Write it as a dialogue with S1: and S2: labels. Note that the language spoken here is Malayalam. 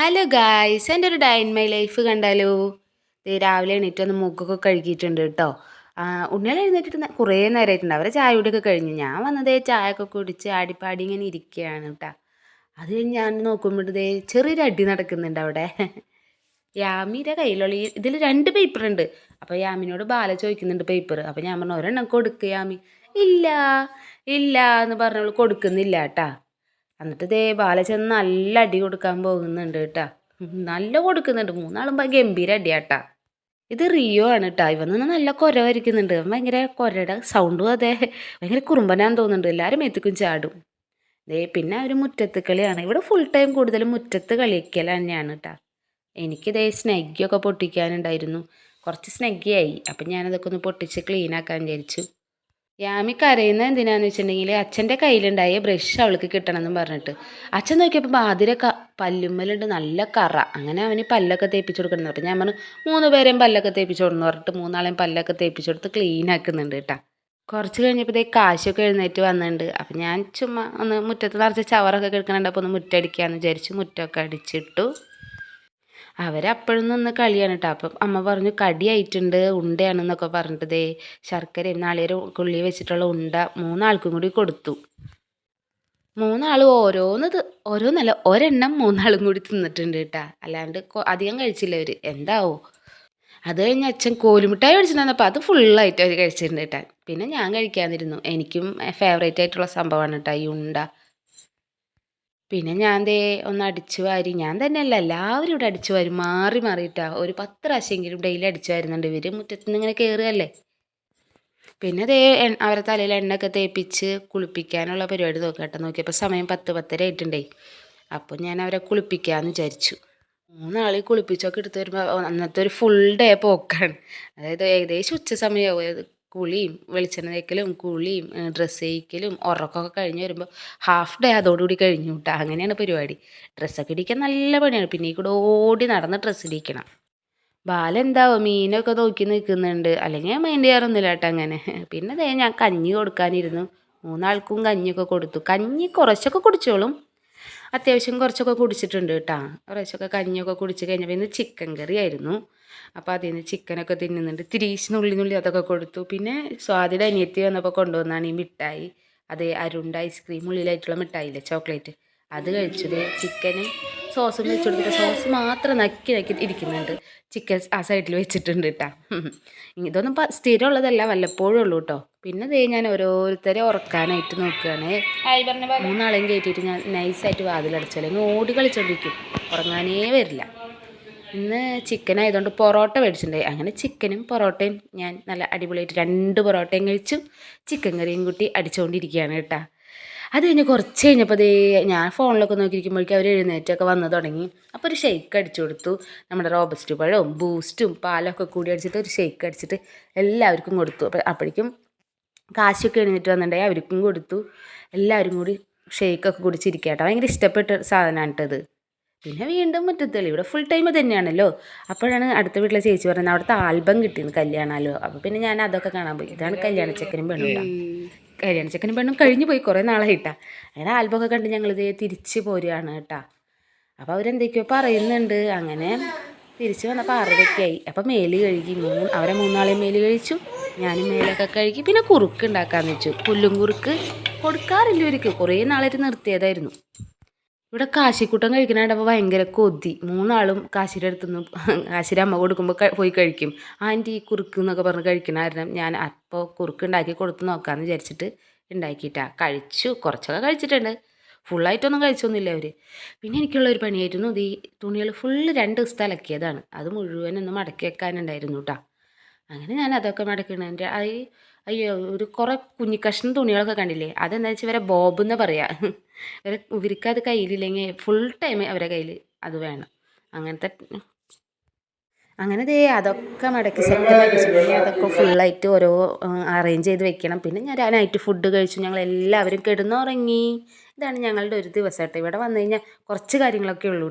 S1: ഹലോ ഗായ്സ്, എൻ്റെ ഒരു ഡേ ഇൻ മൈ ലൈഫ് കണ്ടാലോ. ദേ രാവിലെ എണീറ്റ് വന്ന് മൂക്കൊക്കെ കഴുകിയിട്ടുണ്ട് കേട്ടോ. ഉണ്ണികൾ എഴുന്നേറ്റിട്ട് കുറേ നേരമായിട്ടുണ്ട്. അവരെ ചായ കുടിയൊക്കെ കഴിഞ്ഞു. ഞാൻ വന്നതേ ചായയൊക്കെ കുടിച്ച് ആടിപ്പാടി ഇങ്ങനെ ഇരിക്കുകയാണ് കേട്ടോ. അത് കഴിഞ്ഞ് ഞാൻ നോക്കുമ്പോഴേ ചെറിയൊരു അടി നടക്കുന്നുണ്ട് അവിടെ. യാമിയുടെ കയ്യിലുള്ള ഇതിൽ 2 പേപ്പർ ഉണ്ട്. അപ്പോൾ യാമിനോട് ബാല ചോദിക്കുന്നുണ്ട് പേപ്പർ. അപ്പോൾ ഞാൻ പറഞ്ഞു ഒരെണ്ണം കൊടുക്കുക യാമി. ഇല്ല ഇല്ല എന്ന് പറഞ്ഞവൾ കൊടുക്കുന്നില്ല കേട്ടാ. എന്നിട്ട് ദേ ബാല ചെന്ന് നല്ല അടി കൊടുക്കാൻ പോകുന്നുണ്ട് കേട്ടാ. നല്ല കൊടുക്കുന്നുണ്ട്. 3ആളും ഗംഭീര അടിയാട്ടാ. ഇത് റിയോ ആണ് കേട്ടാ. ഇവൻ നിന്ന് നല്ല കുര വരയ്ക്കുന്നുണ്ട്. ഭയങ്കര കുരയുടെ സൗണ്ടും അതെ ഭയങ്കര കുറുമ്പനാന്ന് തോന്നുന്നുണ്ട്. എല്ലാവരും എത്തിക്കും ചാടും. ദേ പിന്നെ അവർ മുറ്റത്ത് കളിയാണ്. ഇവിടെ ഫുൾ ടൈം കൂടുതലും മുറ്റത്ത് കളിക്കൽ തന്നെയാണ് കേട്ടാ. എനിക്കിതേ സ്നെഗ്ഗിയൊക്കെ പൊട്ടിക്കാനുണ്ടായിരുന്നു. കുറച്ച് സ്നെഗ്ഗിയായി. അപ്പം ഞാനതൊക്കെ ഒന്ന് പൊട്ടിച്ച് ക്ലീൻ ആക്കാൻ വിചാരിച്ചു. യാമി കരയുന്നത് എന്തിനാന്ന് വെച്ചിട്ടുണ്ടെങ്കിൽ അച്ഛൻ്റെ കയ്യിലുണ്ടായ ബ്രഷ് അവൾക്ക് കിട്ടണമെന്ന് പറഞ്ഞിട്ട്. അച്ഛൻ നോക്കിയപ്പോൾ ബാതിരെ പല്ലുമ്മലുണ്ട് നല്ല കറ. അങ്ങനെ അവന് പല്ലൊക്കെ തേപ്പിച്ച് കൊടുക്കണം. അപ്പം ഞാൻ പറഞ്ഞു 3 പേരെയും പല്ലൊക്കെ തേപ്പിച്ച് കൊടുന്ന് പറഞ്ഞിട്ട് 3ആളെയും പല്ലൊക്കെ തേപ്പിച്ച് കൊടുത്ത് ക്ലീൻ ആക്കുന്നുണ്ട് കേട്ടോ. കുറച്ച് കഴിഞ്ഞപ്പോൾ കാശൊക്കെ എഴുന്നേറ്റ് വന്നിട്ടുണ്ട്. അപ്പം ഞാൻ ചുമ്മാ ഒന്ന് മുറ്റത്ത് നിറച്ച് ചവറൊക്കെ കിടക്കണുണ്ട്. ഒന്ന് മുറ്റടിക്കാമെന്ന് വിചാരിച്ച് മുറ്റമൊക്കെ അടിച്ചിട്ടു. അവരപ്പോഴും നിന്ന് കളിയാണ് കേട്ടോ. അപ്പം അമ്മ പറഞ്ഞു കടിയായിട്ടുണ്ട്, ഉണ്ടയാണെന്നൊക്കെ പറഞ്ഞിട്ട് ദേ ശർക്കരയും നാളികേരം ഉള്ളി വെച്ചിട്ടുള്ള ഉണ്ട 3 ആൾക്കും കൂടി കൊടുത്തു. 3 ആളും ഓരോന്നല്ല ഒരെണ്ണം 3 ആളും കൂടി തിന്നിട്ടുണ്ട് കേട്ടോ. അല്ലാണ്ട് അധികം കഴിച്ചില്ല അവർ. എന്താവോ. അത് കഴിഞ്ഞ് അച്ഛൻ കോലുമിഠായി മേടിച്ചിട്ടുണ്ടപ്പോൾ അത് ഫുള്ളായിട്ട് അവർ കഴിച്ചിട്ടുണ്ട് കേട്ടോ. പിന്നെ ഞാൻ കഴിക്കാതിരുന്നു. എനിക്കും ഫേവറേറ്റ് ആയിട്ടുള്ള സംഭവമാണ് കേട്ടോ ഈ ഉണ്ട. പിന്നെ ഞാൻ ദേ ഒന്ന് അടിച്ചു വാരി. ഞാൻ തന്നെയല്ല എല്ലാവരും ഇവിടെ അടിച്ചു വാരും. മാറി മാറിയിട്ടാ. ഒരു 10 പ്രാവശ്യമെങ്കിലും ഡെയിലി അടിച്ചു വാരുന്നുണ്ട് ഇവർ. മുറ്റത്തുനിന്ന് ഇങ്ങനെ കയറുകയല്ലേ. പിന്നെ ദേ അവരെ തലയിൽ എണ്ണയൊക്കെ തേപ്പിച്ച് കുളിപ്പിക്കാനുള്ള പരിപാടി നോക്കട്ടെ. നോക്കിയപ്പോൾ സമയം 10-10:30 ആയിട്ടുണ്ടേ. അപ്പോൾ ഞാൻ അവരെ കുളിപ്പിക്കാമെന്ന് വിചാരിച്ചു. 3 ആളെ കുളിപ്പിച്ചൊക്കെ എടുത്ത് വരുമ്പോൾ അന്നത്തെ ഒരു ഫുൾ ഡേ പോക്കാണ്. അതായത് ഏകദേശം ഉച്ച സമയമാവും. കുളിയും വെളിച്ചെണ്ണ തേക്കലും കുളിയും ഡ്രസ്സ് തേക്കലും ഉറക്കമൊക്കെ കഴിഞ്ഞ് വരുമ്പോൾ ഹാഫ് ഡേ അതോടുകൂടി കഴിഞ്ഞു കേട്ടോ. അങ്ങനെയാണ് പരിപാടി. ഡ്രസ്സൊക്കെ ഇടിക്കാൻ നല്ല പണിയാണ്. പിന്നെ ഈ കൂടെ ഓടി നടന്ന് ഡ്രസ്സ് ഇടിക്കണം. ബാലെന്താവോ മീനൊക്കെ നോക്കി നിൽക്കുന്നുണ്ട്. അല്ലെങ്കിൽ ഞാൻ മൈൻഡ് ചെയ്യാറൊന്നുമില്ല കേട്ടോ അങ്ങനെ. പിന്നെ ദേ ഞാൻ കഞ്ഞി കൊടുക്കാനിരുന്നു. 3 ആൾക്കും കഞ്ഞിയൊക്കെ കൊടുത്തു. കഞ്ഞി കുറച്ചൊക്കെ കുടിച്ചോളും. അത്യാവശ്യം കുറച്ചൊക്കെ കുടിച്ചിട്ടുണ്ട് കേട്ടോ. കുറച്ചൊക്കെ കഞ്ഞിയൊക്കെ കുടിച്ച് കഴിഞ്ഞപ്പോൾ ഇന്ന് ചിക്കൻ കറി ആയിരുന്നു. അപ്പോൾ അതിൽ നിന്ന് ചിക്കനൊക്കെ തിന്നുന്നുണ്ട്. തിരീശ് നുള്ളി അതൊക്കെ കൊടുത്തു. പിന്നെ സ്വാതിയുടെ അനിയത്തി വന്നപ്പോൾ കൊണ്ടുവന്നാണ് ഈ മിഠായി. അതെ അരുണ്ട ഐസ്ക്രീം ഉള്ളിലായിട്ടുള്ള മിഠായില്ലേ ചോക്ലേറ്റ്. അത് കഴിച്ചത് ചിക്കനും സോസും വെച്ച് കൊടുത്തിട്ട് സോസ് മാത്രം നക്കി ഇരിക്കുന്നുണ്ട്. ചിക്കൻ ആ സൈഡിൽ വെച്ചിട്ടുണ്ട് കേട്ടോ. ഇതൊന്നും സ്ഥിരമുള്ളതല്ല, വല്ലപ്പോഴും ഉള്ളൂ കേട്ടോ. പിന്നെ ദേ ഞാൻ ഓരോരുത്തരെ ഉറക്കാനായിട്ട് നോക്കുകയാണ്. 3 ആളെയും കയറ്റിയിട്ട് ഞാൻ നൈസായിട്ട് വാതിലടച്ചു. അല്ലെങ്കിൽ ഓടി കളിച്ചോണ്ടിരിക്കും. ഉറങ്ങാനേ വരില്ല. ഇന്ന് ചിക്കൻ ആയതുകൊണ്ട് പൊറോട്ട മേടിച്ചിട്ടുണ്ടായി. അങ്ങനെ ചിക്കനും പൊറോട്ടയും ഞാൻ നല്ല അടിപൊളിയായിട്ട് 2 പൊറോട്ടയും കഴിച്ചു. ചിക്കൻ കറിയും കൂട്ടി അടിച്ചുകൊണ്ടിരിക്കുകയാണ് കേട്ടോ. അത് കഴിഞ്ഞ് കുറച്ച് കഴിഞ്ഞപ്പോൾ ദേ ഞാൻ ഫോണിലൊക്കെ നോക്കിയിരിക്കുമ്പോഴേക്കും അവർ എഴുന്നേറ്റൊക്കെ വന്ന് തുടങ്ങി. അപ്പോൾ ഒരു ഷെയ്ക്ക് അടിച്ചു കൊടുത്തു. നമ്മുടെ റോബസ്റ്റ് പഴവും ബൂസ്റ്റും പാലൊക്കെ കൂടി അടിച്ചിട്ട് ഒരു ഷെയ്ക്ക് അടിച്ചിട്ട് എല്ലാവർക്കും കൊടുത്തു. അപ്പോഴേക്കും കാശൊക്കെ എഴുന്നേറ്റ് വന്നിട്ടുണ്ടായി. അവർക്കും കൊടുത്തു. എല്ലാവരും കൂടി ഷെയ്ക്കൊക്കെ കുടിച്ചിരിക്കുക കേട്ടോ. ഭയങ്കര ഇഷ്ടപ്പെട്ട സാധനമാണ് കേട്ടത്. പിന്നെ വീണ്ടും മുറ്റത്തളി. ഇവിടെ ഫുൾ ടൈം തന്നെയാണല്ലോ. അപ്പോഴാണ് അടുത്ത വീട്ടിലെ ചേച്ചി പറയുന്നത് അവിടുത്തെ ആൽബം കിട്ടിയെന്ന് കല്യാണമല്ലോ. അപ്പോൾ പിന്നെ ഞാൻ അതൊക്കെ കാണാൻ പോയി. ഇതാണ് കല്യാണച്ചക്കനും പെണ്ണുണ്ട. കല്യാണച്ചക്കനും പെണ്ണും കഴിഞ്ഞു പോയി കുറേ നാളായിട്ടാ. അങ്ങനെ ആൽബമൊക്കെ കണ്ട് ഞങ്ങളിത് തിരിച്ച് പോരുകയാണ് കേട്ടോ. അപ്പോൾ അവരെന്തൊക്കെയോ പറയുന്നുണ്ട്. അങ്ങനെ തിരിച്ച് വന്നപ്പോൾ 6:30 ആയി. അപ്പോൾ മേല് കഴുകി. അവരെ 3 ആളെയും മേല് കഴിച്ചു. ഞാനും മേലൊക്കെ കഴുകി. പിന്നെ കുറുക്ക് ഉണ്ടാക്കാമെന്ന് വെച്ചു. പുല്ലും കുറുക്ക് കൊടുക്കാറില്ല ഇവർക്ക്. കുറേ നാളായിട്ട് നിർത്തിയതായിരുന്നു. ഇവിടെ കാശിക്കൂട്ടം കഴിക്കണാണ്ടപ്പോൾ ഭയങ്കര കൊതി. 3 ആളും കാശിയുടെ അടുത്തുനിന്ന് കാശിയുടെ അമ്മ കൊടുക്കുമ്പോൾ പോയി കഴിക്കും. ആൻറ്റി കുറുക്ക് എന്നൊക്കെ പറഞ്ഞ് കഴിക്കണ കാരണം ഞാൻ അപ്പോൾ കുറുക്ക് ഉണ്ടാക്കി കൊടുത്ത് നോക്കാമെന്ന് വിചാരിച്ചിട്ട് ഉണ്ടാക്കിയിട്ടാണ്. കഴിച്ചു. കുറച്ചൊക്കെ കഴിച്ചിട്ടുണ്ട്. ഫുള്ളായിട്ടൊന്നും കഴിച്ചൊന്നുമില്ല അവർ. പിന്നെ എനിക്കുള്ളൊരു പണിയായിരുന്നു. ഈ തുണികൾ ഫുള്ള് 2 ദിവസത്തെ അലക്കിയതാണ്. അത് മുഴുവനൊന്ന് മടക്കി വെക്കാനുണ്ടായിരുന്നു കേട്ടോ. അങ്ങനെ ഞാൻ അതൊക്കെ മടക്കണതിൻ്റെ അയ്യോ ഒരു കുറേ കുഞ്ഞിക്കഷ്ണം തുണികളൊക്കെ കണ്ടില്ലേ. അതെന്താണെന്ന് വെച്ചാൽ ഇവരെ ബോബ് എന്ന് പറയുക. ഇവർക്കത് കയ്യിലില്ലെങ്കിൽ ഫുൾ ടൈം അവരെ കയ്യിൽ അത് വേണം. അങ്ങനത്തെ അങ്ങനെ ദേ അതൊക്കെ മടക്കി സെറ്റാക്കി വെച്ചു. പിന്നെ അതൊക്കെ ഫുള്ളായിട്ട് ഓരോ അറേഞ്ച് ചെയ്ത് വെക്കണം. പിന്നെ ഞാൻ നൈറ്റ് ഫുഡ് കഴിച്ചു. ഞങ്ങൾ എല്ലാവരും കിടന്നുറങ്ങി. ഇതാണ് ഞങ്ങളുടെ ഒരു ദിവസം കേട്ടോ. ഇവിടെ വന്നു കഴിഞ്ഞാൽ കുറച്ച് കാര്യങ്ങളൊക്കെ ഉള്ളൂ.